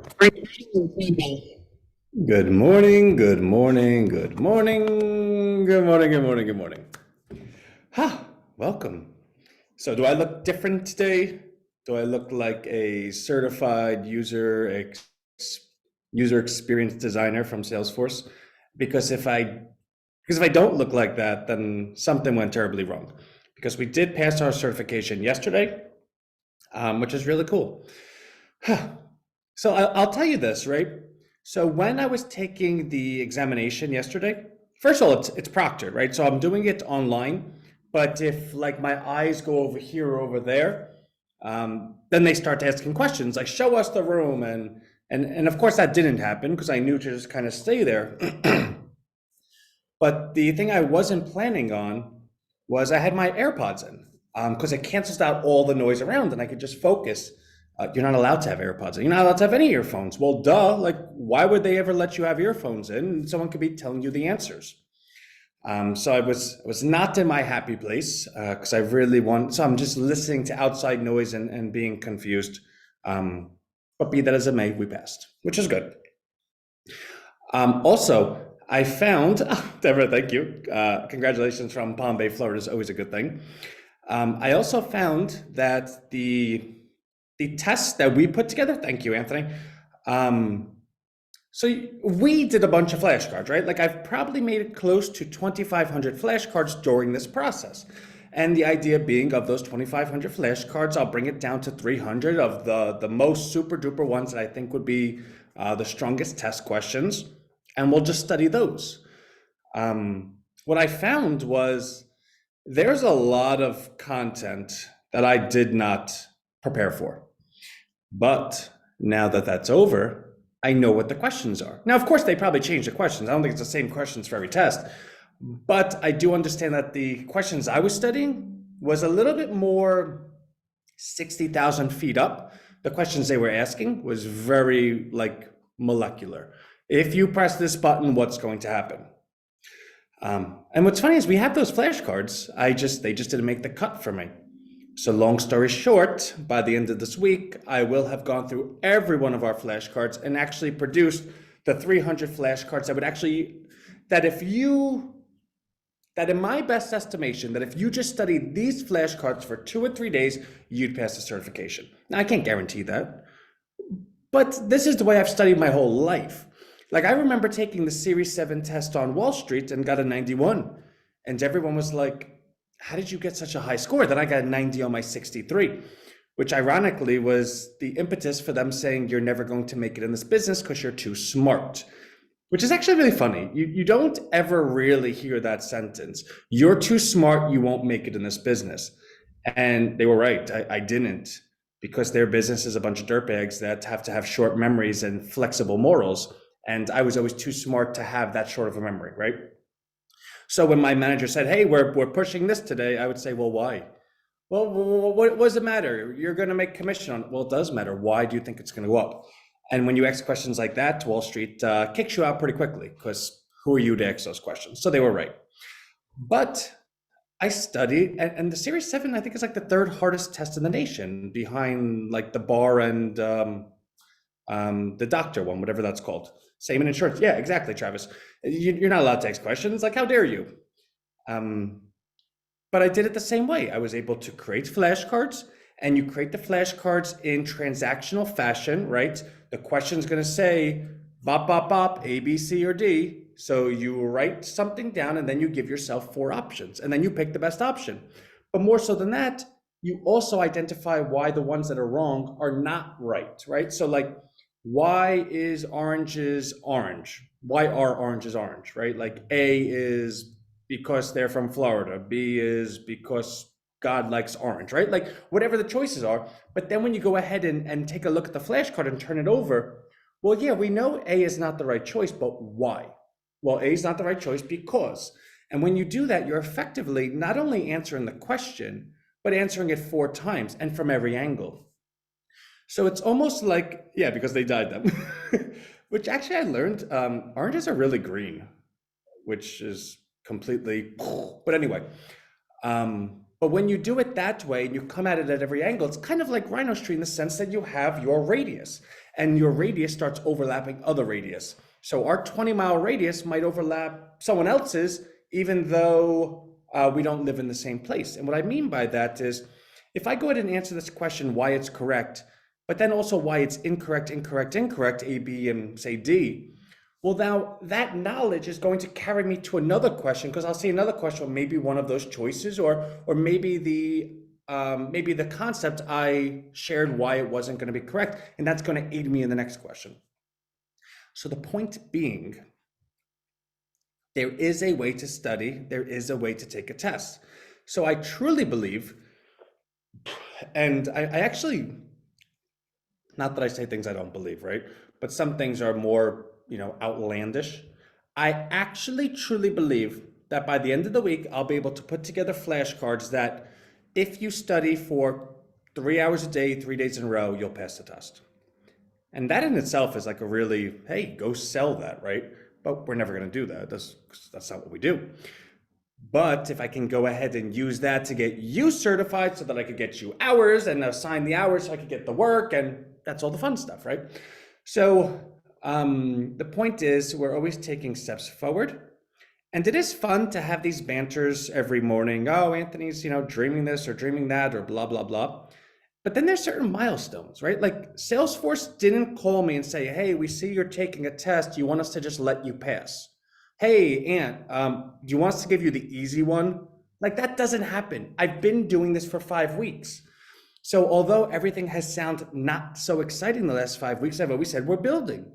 Good morning, good morning, good morning, good morning, good morning, good morning. Welcome. So do I look different today? Do I look like a certified user experience designer from Salesforce? Because if I don't look like that, then something went terribly wrong. Because we did pass our certification yesterday, which is really cool. So I'll tell you this, right? So when I was taking the examination yesterday, first of all, it's proctored, right? So I'm doing it online, but if like my eyes go over here or over there, then they start asking questions like, "Show us the room," and of course that didn't happen because I knew to just kind of stay there. But the thing I wasn't planning on was I had my AirPods in because it cancels out all the noise around and I could just focus. You're not allowed to have AirPods in. You're not allowed to have any earphones. Well, duh. Like, why would they ever let you have earphones in? Someone could be telling you the answers. So I was not in my happy place because I really want. So I'm just listening to outside noise and being confused. But be that as it may, we passed, which is good. Also, I found, Deborah, thank you. Congratulations from Palm Bay, Florida is always a good thing. I also found that the test that we put together, thank you, Anthony. So we did a bunch of flashcards, right? Like I've probably made it close to 2,500 flashcards during this process. And the idea being of those 2,500 flashcards, I'll bring it down to 300 of the most super duper ones that I think would be the strongest test questions. And we'll just study those. What I found was there's a lot of content that I did not prepare for. But now that that's over, I know what the questions are. Now, of course, they probably change the questions. I don't think it's the same questions for every test. But I do understand that the questions I was studying was a little bit more 60,000 feet up. The questions they were asking was very like molecular. If you press this button, what's going to happen? And what's funny is we have those flashcards. They just didn't make the cut for me. So long story short, by the end of this week, I will have gone through every one of our flashcards and actually produced the 300 flashcards that would actually, that if you, that in my best estimation, that if you just studied these flashcards for 2 or 3 days, you'd pass the certification. Now, I can't guarantee that, but this is the way I've studied my whole life. Like I remember taking the Series 7 test on Wall Street and got a 91. And everyone was like, how did you get such a high score? Then I got a 90 on my 63, which ironically was the impetus for them saying you're never going to make it in this business because you're too smart, which is actually really funny. You don't ever really hear that sentence. You're too smart, you won't make it in this business. And they were right. I didn't, because their business is a bunch of dirtbags that have to have short memories and flexible morals. And I was always too smart to have that short of a memory, right? So when my manager said, "Hey, we're pushing this today," I would say, "Well, why?" "Well, what does it matter? You're going to make commission on it." "Well, it does matter. Why do you think it's going to go up?" And when you ask questions like that, Wall Street kicks you out pretty quickly because who are you to ask those questions? So they were right. But I studied, and the Series 7, I think, is like the third hardest test in the nation behind like the bar and the doctor one, whatever that's called. Same in insurance. Yeah, exactly, Travis. You're not allowed to ask questions. Like, how dare you? Um, but I did it the same way. I was able to create flashcards, and you create the flashcards in transactional fashion, right? The question's going to say bop, bop, bop, A, B, C, or D. So you write something down, and then you give yourself 4 options, and then you pick the best option. But more so than that, you also identify why the ones that are wrong are not right, right? So like, why is oranges orange? Why are oranges orange, right? Like A is because they're from Florida. B is because God likes orange, right? Like whatever the choices are. But then when you go ahead and take a look at the flashcard and turn it over, well, yeah, we know A is not the right choice, but why? Well, A is not the right choice because. And when you do that, you're effectively not only answering the question, but answering it 4 times and from every angle. So it's almost like, yeah, because they dyed them, which actually I learned oranges are really green, which is completely, but anyway. But when you do it that way and you come at it at every angle, it's kind of like Rhino Street in the sense that you have your radius. and your radius starts overlapping other radius. So our 20-mile radius might overlap someone else's, even though we don't live in the same place. And what I mean by that is, if I go ahead and answer this question, why it's correct, but then also why it's incorrect, A, B, and say D, well, now that knowledge is going to carry me to another question, because I'll see another question, or maybe one of those choices, or maybe the concept I shared why it wasn't going to be correct, and that's going to aid me in the next question. So the point being, there is a way to study, there is a way to take a test. So I truly believe, and I actually, not that I say things I don't believe, right? But some things are more, outlandish. I actually truly believe that by the end of the week, I'll be able to put together flashcards that if you study for 3 hours a day, 3 days in a row, you'll pass the test. And that in itself is like a really, hey, go sell that, right? But we're never going to do that. That's not what we do. But if I can go ahead and use that to get you certified so that I could get you hours and assign the hours so I could get the work, and that's all the fun stuff, right? So the point is, we're always taking steps forward. And it is fun to have these banters every morning. Oh, Anthony's, dreaming this or dreaming that or blah, blah, blah. But then there's certain milestones, right? Like Salesforce didn't call me and say, hey, we see you're taking a test. Do you want us to just let you pass? Hey, Ant, do you want us to give you the easy one? Like that doesn't happen. I've been doing this for 5 weeks. So although everything has sounded not so exciting the last 5 weeks, I've always said we're building,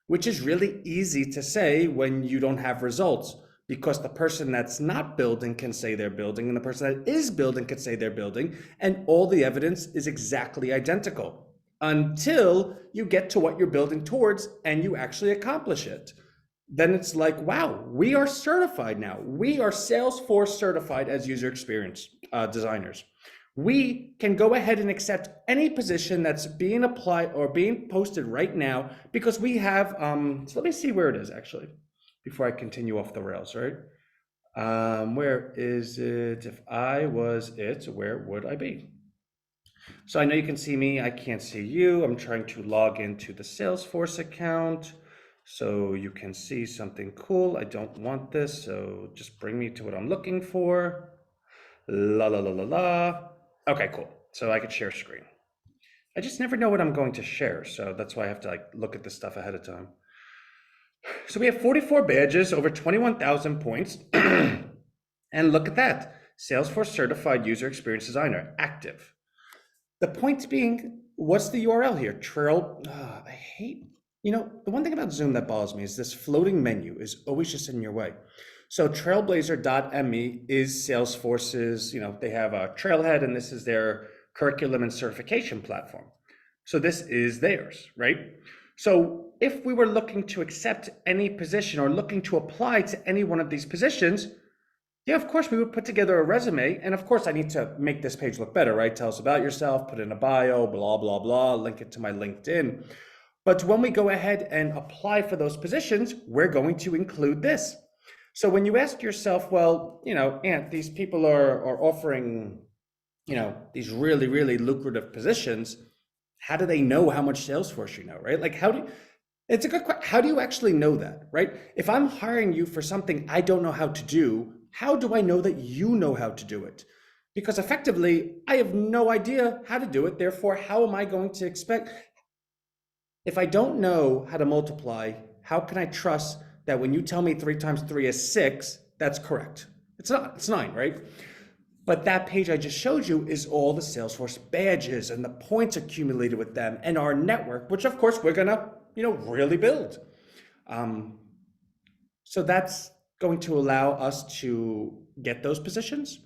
which is really easy to say when you don't have results, because the person that's not building can say they're building, and the person that is building can say they're building, and all the evidence is exactly identical until you get to what you're building towards and you actually accomplish it. Then it's like, wow, we are certified now. We are Salesforce certified as user experience designers. We can go ahead and accept any position that's being applied or being posted right now, because we have, so let me see where it is actually, before I continue off the rails, right? Where is it? If I was it, where would I be? So I know you can see me, I can't see you. I'm trying to log into the Salesforce account so you can see something cool. I don't want this, so just bring me to what I'm looking for. La la la la la. Okay, cool. So I could share screen. I just never know what I'm going to share, so that's why I have to look at this stuff ahead of time. So we have 44 badges, over 21,000 points. And look at that, Salesforce Certified User Experience Designer, active. The point being, what's the URL here? I hate, the one thing about Zoom that bothers me is this floating menu is always just in your way. So trailblazer.me is Salesforce's, they have a Trailhead, and this is their curriculum and certification platform. So this is theirs, right? So if we were looking to accept any position or looking to apply to any one of these positions, yeah, of course we would put together a resume. And of course I need to make this page look better, right? Tell us about yourself, put in a bio, blah, blah, blah, link it to my LinkedIn. But when we go ahead and apply for those positions, we're going to include this. So when you ask yourself, well, Ant, these people are offering, these really, really lucrative positions. How do they know how much Salesforce you know, right? Like it's a good question. How do you actually know that, right? If I'm hiring you for something I don't know how to do, how do I know that you know how to do it? Because effectively, I have no idea how to do it. Therefore, how am I going to expect? If I don't know how to multiply, how can I trust that when you tell me 3 times 3 is 6, that's correct? It's not, it's 9, right? But that page I just showed you is all the Salesforce badges and the points accumulated with them and our network, which of course we're gonna, really build. So that's going to allow us to get those positions.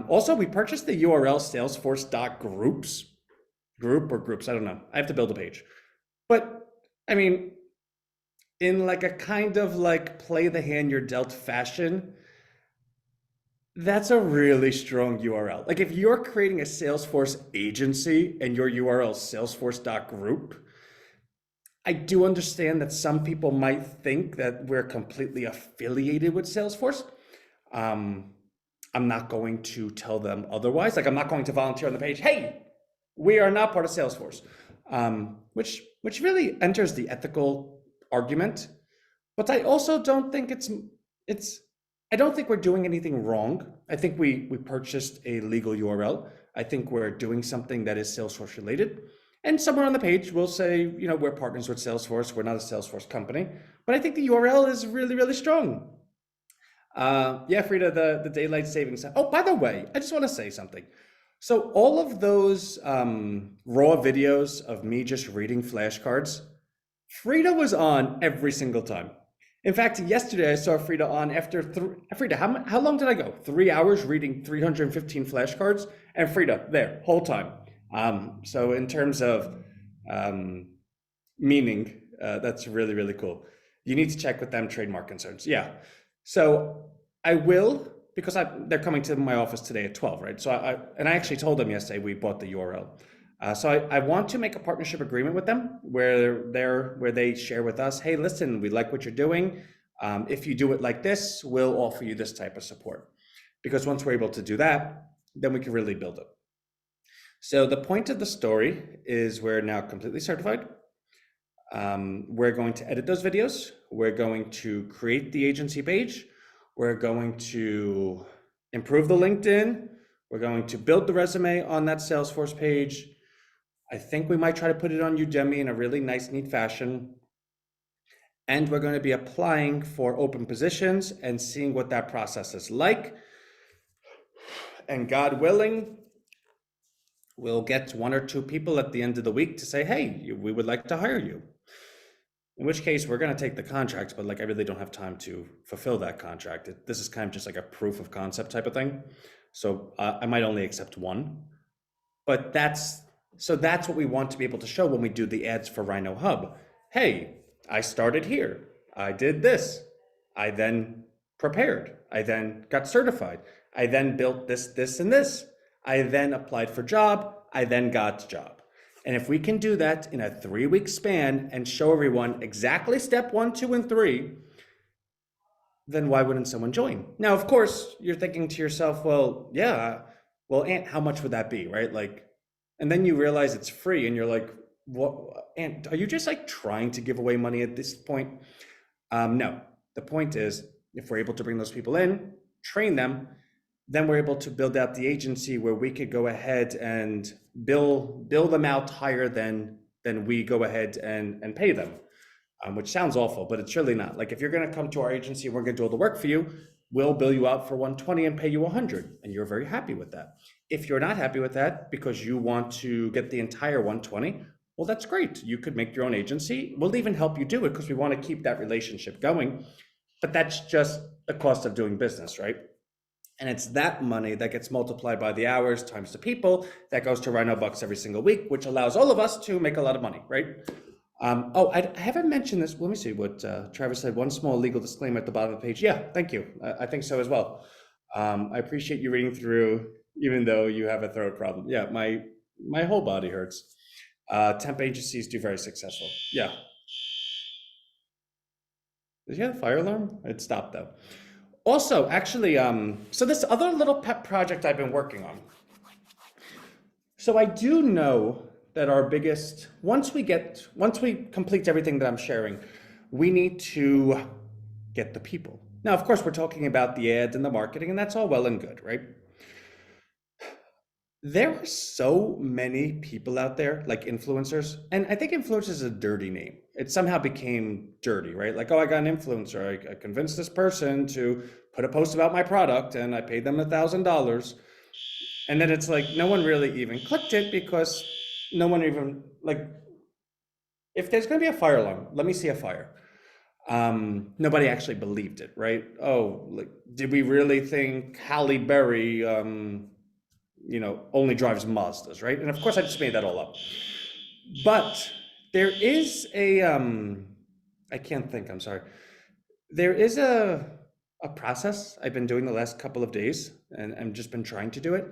Also, we purchased the URL salesforce.groups, I don't know. I have to build a page. But I mean, in a kind of play the hand you're dealt fashion, that's a really strong URL. If you're creating a Salesforce agency and your URL is salesforce.group, I do understand that some people might think that we're completely affiliated with Salesforce. I'm not going to tell them otherwise. I'm not going to volunteer on the page, hey, we are not part of Salesforce, which which really enters the ethical argument. But I also don't think it's I don't think we're doing anything wrong. I think we purchased a legal URL. I think we're doing something that is Salesforce related. And somewhere on the page we'll say, we're partners with Salesforce. We're not a Salesforce company. But I think the URL is really, really strong. Yeah, Frida, the daylight savings. Oh, by the way, I just want to say something. So all of those raw videos of me just reading flashcards, Frida was on every single time. In fact, yesterday I saw Frida on after Frida, how long did I go? 3 hours reading 315 flashcards, and Frida there whole time. So in terms of meaning, that's really, really cool. You need to check with them trademark concerns. Yeah. So I will, because they're coming to my office today at 12, right? So I actually told them yesterday we bought the URL. So I want to make a partnership agreement with them where they share with us, hey, listen, we like what you're doing. If you do it like this, we'll offer you this type of support. Because once we're able to do that, then we can really build it. So the point of the story is we're now completely certified. We're going to edit those videos. We're going to create the agency page. We're going to improve the LinkedIn. We're going to build the resume on that Salesforce page. I think we might try to put it on Udemy in a really nice, neat fashion. And we're going to be applying for open positions and seeing what that process is like. And God willing, we'll get 1 or 2 people at the end of the week to say, hey, we would like to hire you. In which case we're going to take the contract, but I really don't have time to fulfill that contract. This is kind of just like a proof of concept type of thing. So I might only accept 1, but that's what we want to be able to show when we do the ads for RHINOHUB. Hey, I started here. I did this. I then prepared. I then got certified. I then built this, and this. I then applied for job. I then got job. And if we can do that in a 3-week span and show everyone exactly step 1, 2, and 3, then why wouldn't someone join? Now, of course, you're thinking to yourself, well, yeah, well, Ant, how much would that be, right? And then you realize it's free and you're like, what, Ant, are you just trying to give away money at this point? No, the point is if we're able to bring those people in, train them, then we're able to build out the agency where we could go ahead and bill them out higher than we go ahead and pay them, which sounds awful, but it's really not. If you're going to come to our agency and we're going to do all the work for you, we'll bill you out for 120 and pay you 100, and you're very happy with that. If you're not happy with that because you want to get the entire 120, well, that's great. You could make your own agency. We'll even help you do it because we want to keep that relationship going. But that's just the cost of doing business, right? And it's that money that gets multiplied by the hours times the people that goes to Rhino Bucks every single week, which allows all of us to make a lot of money, right? I haven't mentioned this. Let me see what Travis said. One small legal disclaimer at the bottom of the page. Yeah, thank you. I think so as well. I appreciate you reading through, even though you have a throat problem. Yeah, my whole body hurts. Temp agencies do very successful. Yeah. Did you have a fire alarm? It stopped though. Also, actually, so this other little pet project I've been working on. So I do know that our biggest, once we complete everything that I'm sharing, we need to get the people. Now, of course, we're talking about the ads and the marketing, and that's all well and good, right? There are so many people out there, like influencers, and I think influencers is a dirty name. It somehow became dirty, right? Oh, I got an influencer. I convinced this person to put a post about my product and I paid them $1,000. And then it's no one really even clicked it because no one even, if there's going to be a fire alarm, let me see a fire. Nobody actually believed it, right? Oh, did we really think Halle Berry, only drives Mazdas, right? And of course I just made that all up. But there is I can't think, I'm sorry. There is a process I've been doing the last couple of days, and I've just been trying to do it,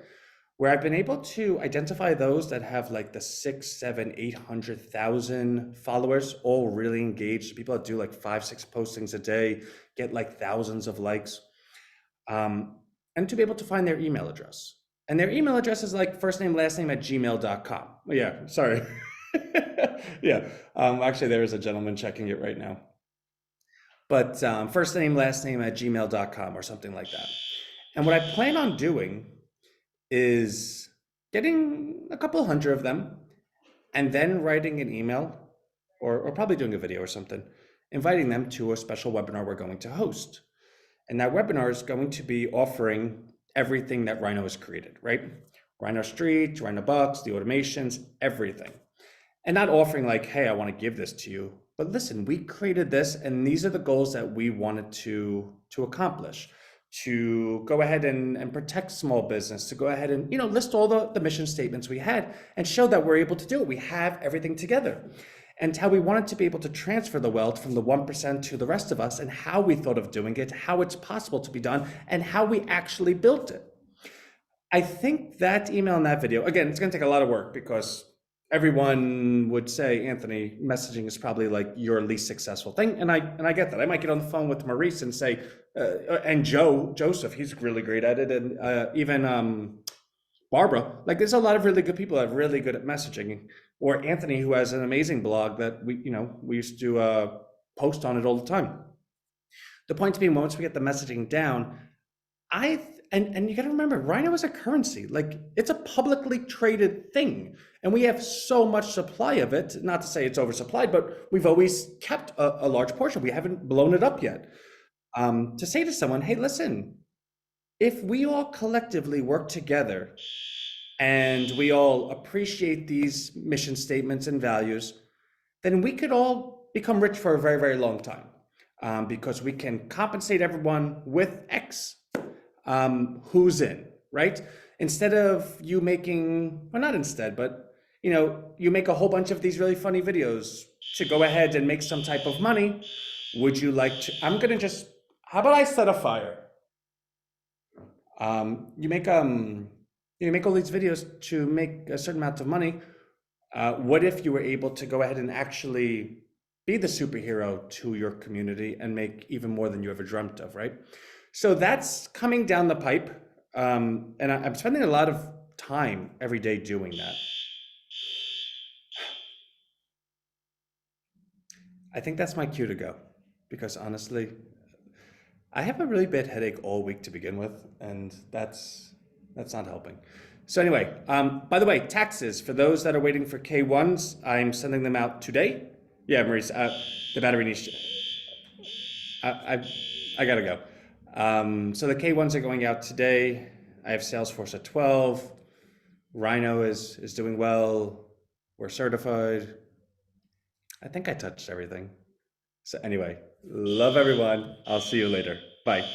where I've been able to identify those that have the 6, 7, 800,000 followers, all really engaged. People that do 5, 6 postings a day, get thousands of likes, and to be able to find their email address. And their email address is first name, last name @gmail.com. Yeah, sorry. Yeah. Actually, there is a gentleman checking it right now. But first name, last name at gmail.com or something like that. And what I plan on doing is getting a couple hundred of them and then writing an email or probably doing a video or something, inviting them to a special webinar we're going to host. And that webinar is going to be offering everything that RHINO has created, right? RHINO Street, RHINO Bucks, the automations, everything. And not offering like, hey, I want to give this to you, but listen, we created this and these are the goals that we wanted to accomplish, to go ahead and protect small business, to go ahead and list all the mission statements we had and show that we're able to do it. We have everything together. And how we wanted to be able to transfer the wealth from the 1% to the rest of us, and how we thought of doing it, how it's possible to be done, and how we actually built it. I think that email and that video, again, it's going to take a lot of work because everyone would say, Anthony, messaging is probably like your least successful thing. And I get that. I might get on the phone with Maurice and say, and Joseph, he's really great at it. And even Barbara, like there's a lot of really good people that are really good at messaging. Or Anthony, who has an amazing blog that we used to post on it all the time. The point being, once we get the messaging down, and you got to remember, RHINO is a currency. Like it's a publicly traded thing, and we have so much supply of it. Not to say it's oversupplied, but we've always kept a large portion. We haven't blown it up yet. To say to someone, hey, listen, if we all collectively work together and we all appreciate these mission statements and values, then we could all become rich for a very, very long time, because we can compensate everyone with X. Who's in, right? Instead of you making, well, not instead, but you make a whole bunch of these really funny videos to go ahead and make some type of money. Would you like to? How about I set a fire? You make all these videos to make a certain amount of money. What if you were able to go ahead and actually be the superhero to your community and make even more than you ever dreamt of, right? So that's coming down the pipe, and I'm spending a lot of time every day doing that. I think that's my cue to go, because honestly, I have a really bad headache all week to begin with, and that's not helping. So anyway, by the way, taxes for those that are waiting for K1s, I'm sending them out today. Yeah, Maurice, the battery needs to, I gotta go. So the K1s are going out today. I have Salesforce at 12. RHINO is doing well. We're certified. I think I touched everything. So anyway, love everyone. I'll see you later. Bye.